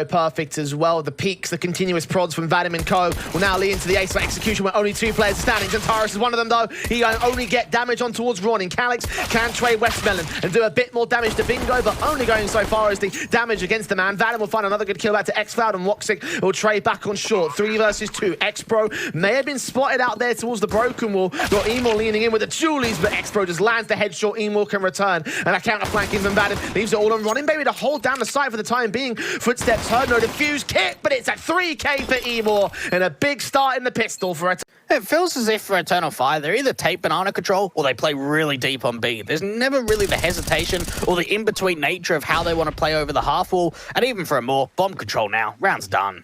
Perfect as well. The peaks, the continuous prods from Vadim and Co. will now lead into the ace for execution where only 2 players are standing. Zentaris is one of them though. He can only get damage on towards Ronin. Calix can trade Westmelon and do a bit more damage to Bingo, but only going so far as the damage against the man. Vadim will find another good kill back to Xcloud, and Woxic will trade back on short. 3 versus 2. X-Pro may have been spotted out there towards the broken wall. Got Emor leaning in with the Julies, but X-Pro just lands the headshot. Emor can return, and a counter flanking from Vadim leaves it all on Ronin Baby to hold down the site for the time being. Footsteps heard, no defuse kick, but it's a 3k for Emor and a big start in the pistol for it. It feels as if for Eternal Fire, they're either take banana control or they play really deep on B. There's never really the hesitation or the in-between nature of how they want to play over the half wall, and even for a more bomb control now, round's done.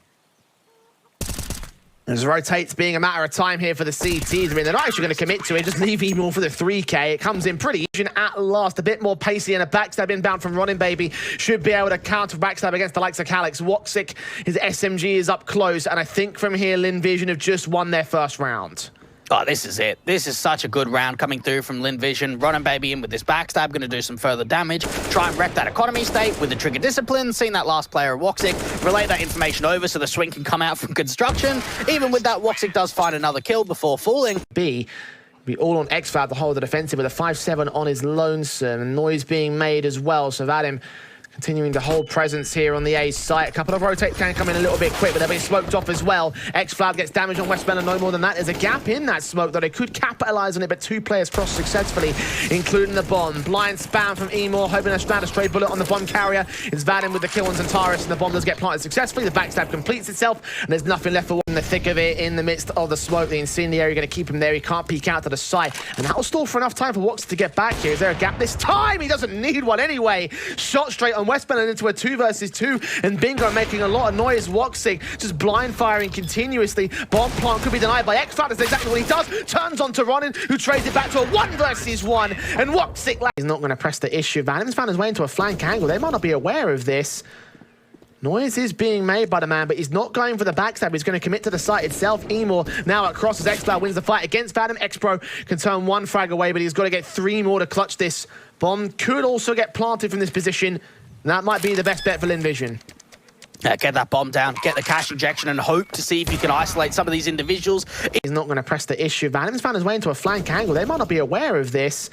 As rotates being a matter of time here for the CTs. I mean, they're not actually going to commit to it, just leave Emor for the 3k. It comes in pretty easy at last, a bit more pacey, and a backstab inbound from Ronin Baby should be able to counter backstab against the likes of Calix. Woxic, his SMG is up close, and I think from here, Lynn Vision have just won their first round. Oh, this is it. This is such a good round coming through from Lynn Vision. Ronin Baby in with this backstab, going to do some further damage. Try and wreck that economy state with the trigger discipline. Seen that last player, Woxic, relay that information over so the swing can come out from construction. Even with that, Woxic does find another kill before falling. B be all on Xcloud to hold the defensive with a 5-7 on his lonesome, and noise being made as well. So Vadim continuing to hold presence here on the A site. A couple of rotates can come in a little bit quick, but they're being smoked off as well. Xcloud gets damage on Westmelon, no more than that. There's a gap in that smoke, though they could capitalize on it, but 2 players cross successfully, including the bomb. Blind spam from Emor, hoping to land a stray bullet on the bomb carrier. It's Vadim with the kill on Zentaris, and the bomb does get planted successfully. The backstab completes itself, and there's nothing left for one in the thick of it, in the midst of the smoke. The incendiary going to keep him there. He can't peek out to the site, and that'll stall for enough time for Wox to get back here. Is there a gap this time? He doesn't need one anyway. Shot straight on Westmelon into a 2 versus 2, and Bingo making a lot of noise. Woxic just blind firing continuously. Bomb plant could be denied by Xcloud. That's exactly what he does. Turns onto Ronin, who trades it back to a 1 versus 1, and Woxic is not going to press the issue. Vanim's found his way into a flank angle. They might not be aware of this. Noise is being made by the man, but he's not going for the backstab. He's going to commit to the site itself. Emor now across as Xcloud wins the fight against Vadim. X-Pro can turn 1 frag away, but he's got to get 3 more to clutch this. Bomb could also get planted from this position. That might be the best bet for Lynn Vision. Get that bomb down, get the cash injection, and hope to see if you can isolate some of these individuals. He's not going to press the issue. Vanim's found his way into a flank angle. They might not be aware of this.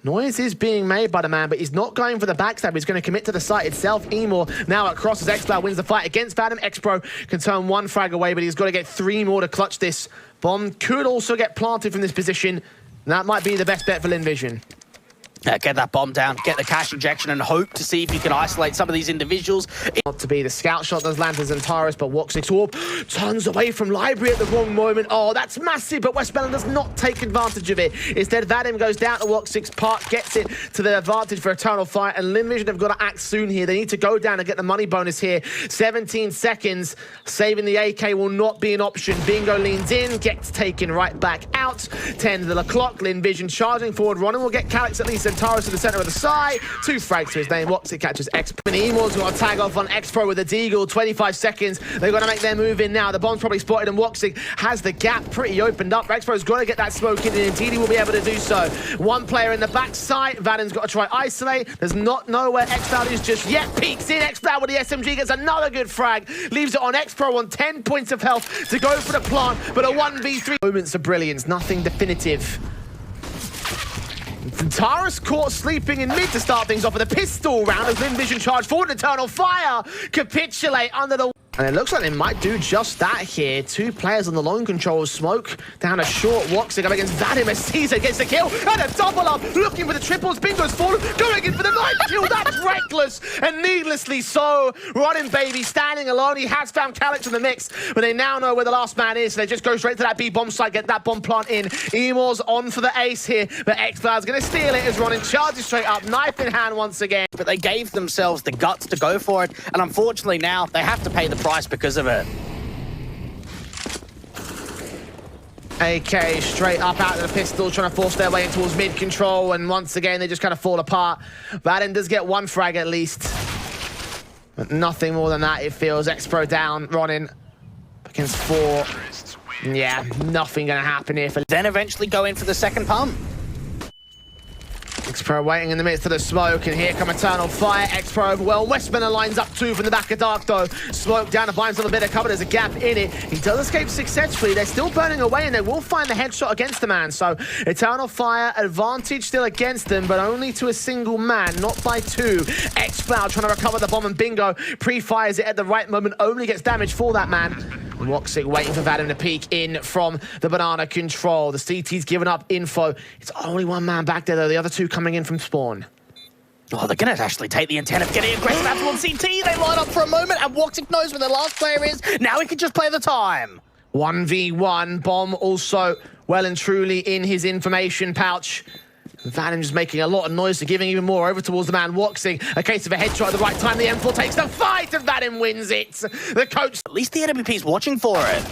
Noise is being made by the man, but he's not going for the backstab. He's going to commit to the site itself. Emor now across as Xcloud wins the fight against Vadim. X-Pro can turn 1 frag away, but he's got to get 3 more to clutch this. Bomb could also get planted from this position. That might be the best bet for Lynn Vision. Get that bomb down, get the cash injection, and hope to see if you can isolate some of these individuals. Not to be the scout shot does land to Zentaris, but Woxic's orb turns away from Library at the wrong moment. Oh, that's massive, but Westmelon does not take advantage of it. Instead, Vadim goes down to Woxic's part, gets it to the advantage for Eternal Fire, and Lynn Vision have got to act soon here. They need to go down and get the money bonus here. 17 seconds, saving the AK will not be an option. Bingo leans in, gets taken right back out. 10 to the clock, Lynn Vision charging forward. Ronin will get Calix at least. Zentaris to the center of the side. 2 frags to his name. Woxic catches X-Pro. And Emor's got to tag off on X-Pro with a deagle. 25 seconds. They've got to make their move in now. The bomb's probably spotted, and Woxic has the gap pretty opened up. X-Pro's got to get that smoke in, and indeed he will be able to do so. 1 player in the backside. Vadim's got to try isolate. There's not know where Xcloud is just yet. Peeks in. Xcloud with the SMG gets another good frag. Leaves it on X-Pro on 10 points of health to go for the plant, but a 1v3. Moments of brilliance. Nothing definitive. Zentaris caught sleeping in mid to start things off with a pistol round as Lynn Vision charged forward. Eternal Fire capitulate under the... And it looks like they might do just that here. 2 players on the lone control. Smoke down a short. Woxic up against Vadim as Caesar gets the kill. And a double up. Looking for the triples. Bingo's fallen. Going in for the 9th kill. That's reckless and needlessly so. Ronin Baby standing alone. He has found Calix in the mix, but they now know where the last man is. So they just go straight to that B bomb site. Get that bomb plant in. Emor's on for the ace here, but Xcloud's going to steal it as Ronin charges straight up. Knife in hand once again. But they gave themselves the guts to go for it, and unfortunately now they have to pay the price because of it. AK straight up out of the pistol, trying to force their way in towards mid control, and once again they just kind of fall apart. Vadim does get 1 frag at least, but nothing more than that, it feels. X-Pro down, Ronin against 4. Yeah, nothing gonna happen here. Then eventually go in for the second pump. X-Pro waiting in the midst of the smoke, and here come Eternal Fire. X-Pro overwhelmed. Westmanner lines up 2 from the back of Dark, though. Smoke down to buy himself a bit of cover. There's a gap in it. He does escape successfully. They're still burning away, and they will find the headshot against the man. So Eternal Fire, advantage still against them, but only to a single man, not by 2. X-Cloud trying to recover the bomb, and Bingo pre-fires it at the right moment, only gets damage for that man. Woxic waiting for Vadim to peek in from the banana control. The CT's given up info. It's only one man back there, though. The other 2 coming in from spawn. Oh, they're going to actually take the intent of getting aggressive after on CT. They line up for a moment, and Woxic knows where the last player is. Now he can just play the time. 1v1. Bomb also well and truly in his information pouch. Vadim just making a lot of noise, so giving even more over towards the man Woxic. A case of a headshot at the right time. The M4 takes the fight, and Vadim wins it. The coach... At least the NWP's watching for it.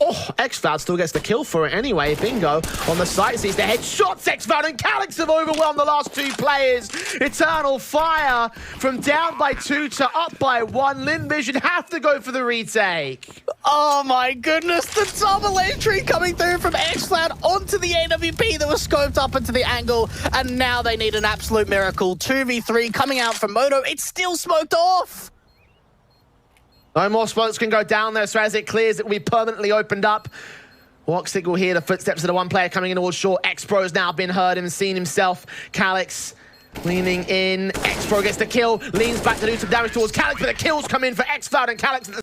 Oh, X-Cloud still gets the kill for it anyway. Bingo on the site sees the headshots. X-Cloud and Calyx have overwhelmed the last 2 players. Eternal Fire from down by 2 to up by 1. Lynn Vision have to go for the retake. Oh my goodness, the double entry coming through from X-Cloud onto the AWP that was scoped up into the angle, and now they need an absolute miracle. 2v3 coming out from Moto. It's still smoked off. No more smokes can go down there, so as it clears, it will be permanently opened up. Woxic will hear the footsteps of the one player coming in towards short. X-Pro's now been heard and seen himself. Calyx leaning in. X-Pro gets the kill, leans back to do some damage towards Calyx, but the kills come in for X-Cloud and Calyx at the